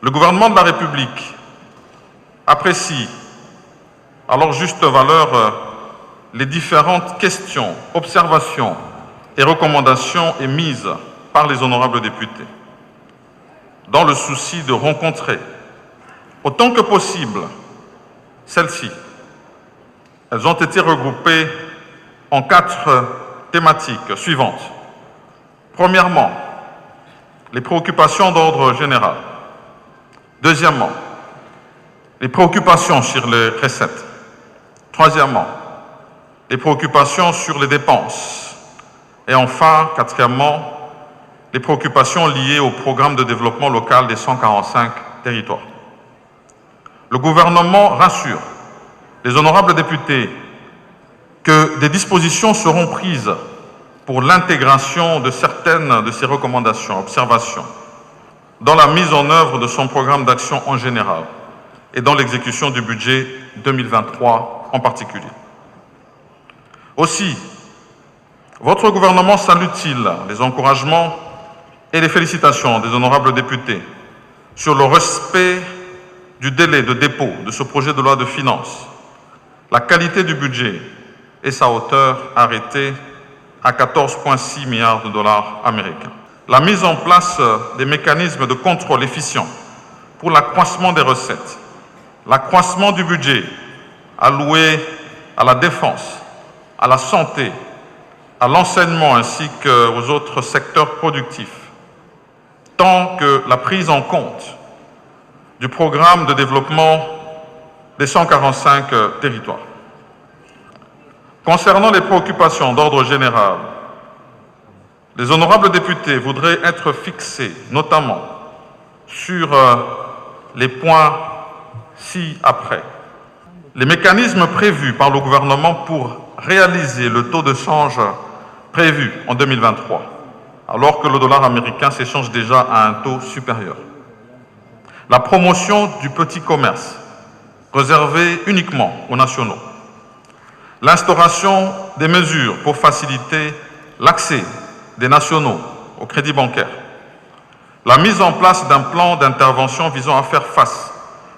Le gouvernement de la République apprécie à leur juste valeur les différentes questions, observations et recommandations émises par les honorables députés, dans le souci de rencontrer autant que possible celles-ci. Elles ont été regroupées en 4 thématiques suivantes. Premièrement, les préoccupations d'ordre général. Deuxièmement, les préoccupations sur les recettes. Troisièmement, les préoccupations sur les dépenses. Et enfin, quatrièmement, les préoccupations liées au programme de développement local des 145 territoires. Le gouvernement rassure les honorables députés que des dispositions seront prises pour l'intégration de certaines de ces recommandations, observations, dans la mise en œuvre de son programme d'action en général et dans l'exécution du budget 2023 en particulier. Aussi, votre gouvernement salue-t-il les encouragements et les félicitations des honorables députés sur le respect du délai de dépôt de ce projet de loi de finances, la qualité du budget et sa hauteur arrêtée à 14,6 milliards de dollars américains. La mise en place des mécanismes de contrôle efficients pour l'accroissement des recettes, l'accroissement du budget alloué à la défense, à la santé, à l'enseignement ainsi qu'aux autres secteurs productifs, tant que la prise en compte du programme de développement des 145 territoires. Concernant les préoccupations d'ordre général, les honorables députés voudraient être fixés notamment sur les points ci-après. Les mécanismes prévus par le gouvernement pour réaliser le taux de change prévu en 2023, alors que le dollar américain s'échange déjà à un taux supérieur. La promotion du petit commerce, réservée uniquement aux nationaux. L'instauration des mesures pour faciliter l'accès des nationaux au crédit bancaire. La mise en place d'un plan d'intervention visant à faire face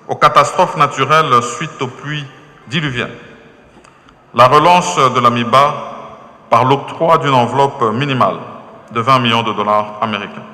aux catastrophes naturelles suite aux pluies diluviennes. La relance de l'AMIBA par l'octroi d'une enveloppe minimale de 20 millions de dollars américains.